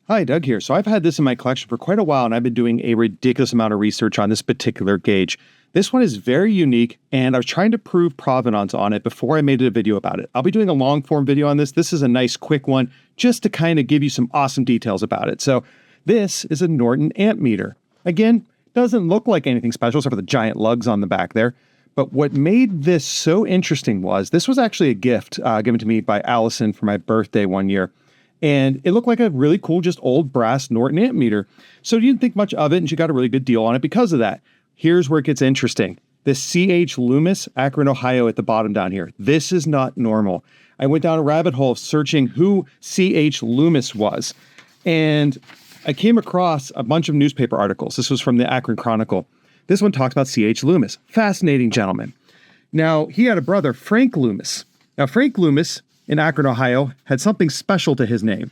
Hi, Doug here. So I've had this in my collection for quite a while, and I've been doing a ridiculous amount of research on this particular gauge. This one is very unique, and I was trying to prove provenance on it before I made a video about it. I'll be doing a long-form video on this. This is a nice quick one just to kind of give you some awesome details about it. So this is a Norton amp meter. Again, doesn't look like anything special except for the giant lugs on the back there. But what made this so interesting was this was actually a gift given to me by Allison for my birthday one year. And it looked like a really cool, just old brass Norton amp meter. So you didn't think much of it, and she got a really good deal on it because of that. Here's where it gets interesting. This C.H. Loomis, Akron, Ohio at the bottom down here. This is not normal. I went down a rabbit hole of searching who C.H. Loomis was. And I came across a bunch of newspaper articles. This was from the Akron Chronicle. This one talks about C.H. Loomis. Fascinating gentleman. Now, he had a brother, Frank Loomis. Now, Frank Loomis in Akron, Ohio, had something special to his name.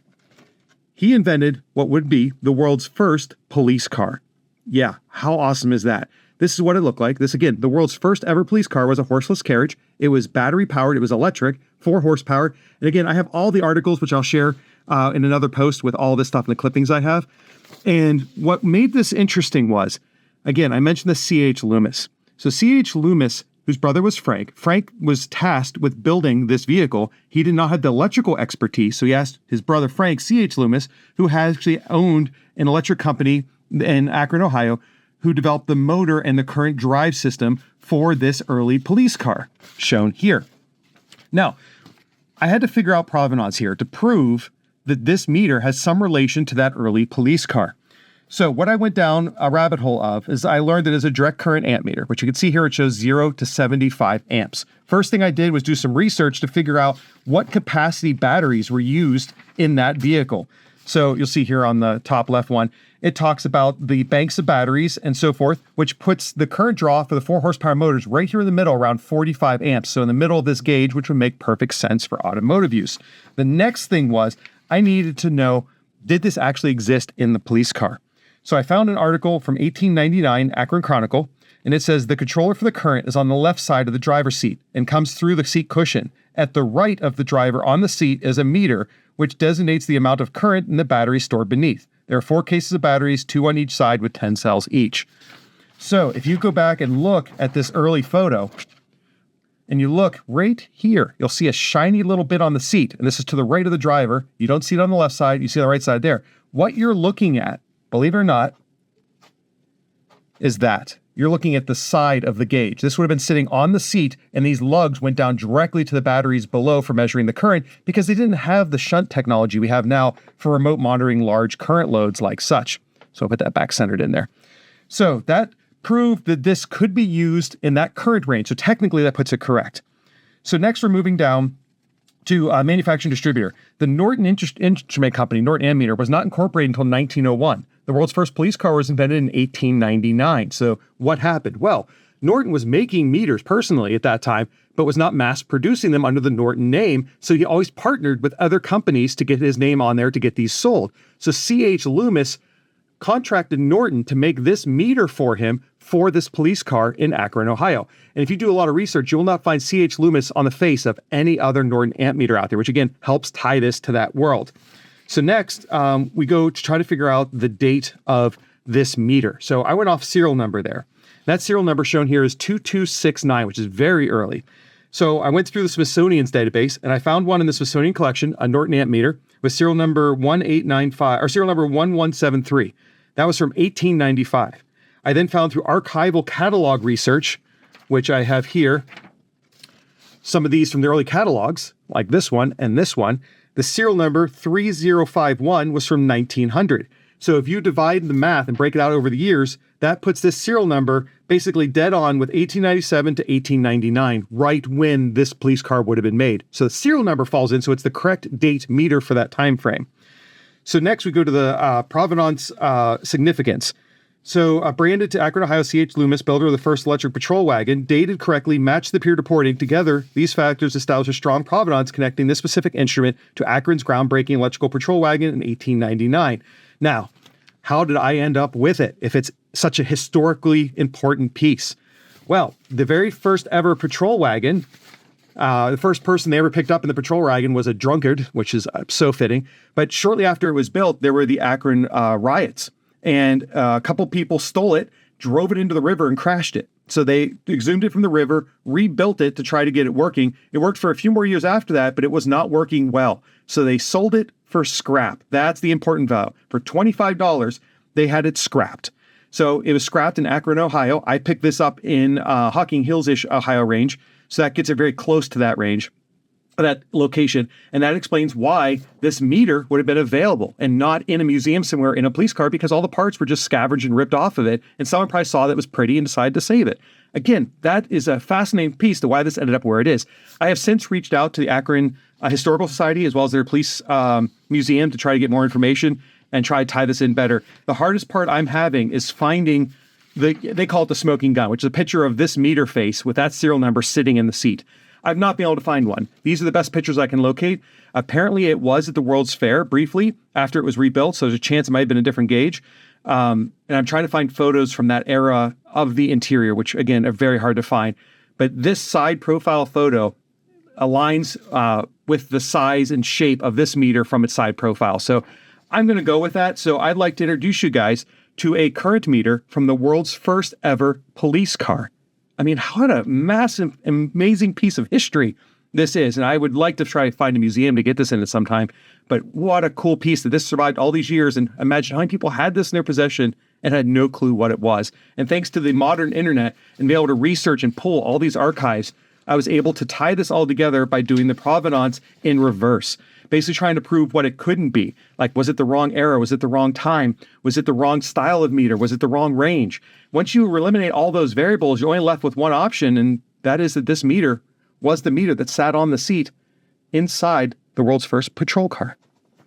He invented what would be the world's first police car. Yeah, how awesome is that? This is what it looked like. This, again, the world's first ever police car was a horseless carriage. It was battery powered. It was electric, 4 horsepower. And again, I have all the articles, which I'll share in another post with all this stuff and the clippings I have. And what made this interesting was, again, I mentioned the C.H. Loomis. So C.H. Loomis, whose brother was Frank. Frank was tasked with building this vehicle. He did not have the electrical expertise, so he asked his brother Frank, C.H. Loomis, who has actually owned an electric company in Akron, Ohio, who developed the motor and the current drive system for this early police car, shown here. Now, I had to figure out provenance here to prove that this meter has some relation to that early police car. So what I went down a rabbit hole of is I learned that it's a direct current amp meter, which you can see here, it shows 0 to 75 amps. First thing I did was do some research to figure out what capacity batteries were used in that vehicle. So you'll see here on the top left one, it talks about the banks of batteries and so forth, which puts the current draw for the 4 horsepower motors right here in the middle around 45 amps. So in the middle of this gauge, which would make perfect sense for automotive use. The next thing was I needed to know, did this actually exist in the police car? So I found an article from 1899 Akron Chronicle, and it says the controller for the current is on the left side of the driver's seat and comes through the seat cushion. At the right of the driver on the seat is a meter, which designates the amount of current in the battery stored beneath. There are 4 cases of batteries, 2 on each side with 10 cells each. So if you go back and look at this early photo, and you look right here, you'll see a shiny little bit on the seat, and this is to the right of the driver. You don't see it on the left side, you see the right side there. What you're looking at, believe it or not, is that. You're looking at the side of the gauge. This would have been sitting on the seat, and these lugs went down directly to the batteries below for measuring the current because they didn't have the shunt technology we have now for remote monitoring large current loads like such. So I'll put that back centered in there. So that proved that this could be used in that current range. So technically that puts it correct. So next we're moving down to manufacturing distributor. The Norton Instrument Company, Norton Ammeter, was not incorporated until 1901. The world's first police car was invented in 1899. So what happened? Well, Norton was making meters personally at that time, but was not mass producing them under the Norton name. So he always partnered with other companies to get his name on there to get these sold. So C.H. Loomis contracted Norton to make this meter for him for this police car in Akron, Ohio. And if you do a lot of research, you will not find C.H. Loomis on the face of any other Norton amp meter out there, which again helps tie this to that world. So next, we go to try to figure out the date of this meter. So I went off serial number there. That serial number shown here is 2269, which is very early. So I went through the Smithsonian's database, and I found one in the Smithsonian collection, a Norton amp meter, with serial number 1895, or serial number 1173. That was from 1895. I then found through archival catalog research, which I have here, some of these from the early catalogs, like this one and this one. The serial number 3051 was from 1900. So if you divide the math and break it out over the years, that puts this serial number basically dead on with 1897 to 1899, right when this police car would have been made. So the serial number falls in, so it's the correct date meter for that time frame. So next we go to the provenance significance. So branded to Akron, Ohio, C.H. Loomis, builder of the first electric patrol wagon, dated correctly, matched the period reporting. Together, these factors establish a strong provenance connecting this specific instrument to Akron's groundbreaking electrical patrol wagon in 1899. Now, how did I end up with it if it's such a historically important piece? Well, the very first ever patrol wagon The first person they ever picked up in the patrol wagon was a drunkard, which is so fitting. But shortly after it was built, there were the Akron riots. And a couple people stole it, drove it into the river, and crashed it. So they exhumed it from the river, rebuilt it to try to get it working. It worked for a few more years after that, but it was not working well. So they sold it for scrap. That's the important value. For $25, they had it scrapped. So it was scrapped in Akron, Ohio. I picked this up in Hocking Hills-ish Ohio range. So that gets it very close to that range, that location. And that explains why this meter would have been available and not in a museum somewhere in a police car, because all the parts were just scavenged and ripped off of it. And someone probably saw that it was pretty and decided to save it. Again, that is a fascinating piece to why this ended up where it is. I have since reached out to the Akron Historical Society as well as their police museum to try to get more information and try to tie this in better. The hardest part I'm having is finding they call it the smoking gun, which is a picture of this meter face with that serial number sitting in the seat. I've not been able to find one. These are the best pictures I can locate. Apparently it was at the World's Fair briefly after it was rebuilt, so there's a chance it might have been a different gauge. And I'm trying to find photos from that era of the interior, which again are very hard to find. But this side profile photo aligns with the size and shape of this meter from its side profile. So I'm going to go with that. So I'd like to introduce you guys to a current meter from the world's first ever police car. I mean, what a massive, amazing piece of history this is. And I would like to try to find a museum to get this in at some time. But what a cool piece that this survived all these years. And imagine how many people had this in their possession and had no clue what it was. And thanks to the modern internet and be able to research and pull all these archives, I was able to tie this all together by doing the provenance in reverse, basically trying to prove what it couldn't be. Like, was it the wrong era? Was it the wrong time? Was it the wrong style of meter? Was it the wrong range? Once you eliminate all those variables, you're only left with one option, and that is that this meter was the meter that sat on the seat inside the world's first patrol car,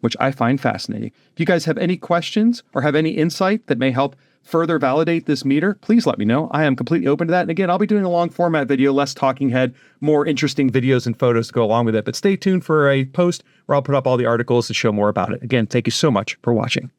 which I find fascinating. If you guys have any questions or have any insight that may help further validate this meter, please let me know. I am completely open to that. And again, I'll be doing a long format video, less talking head, more interesting videos and photos to go along with it. But stay tuned for a post where I'll put up all the articles to show more about it. Again, thank you so much for watching.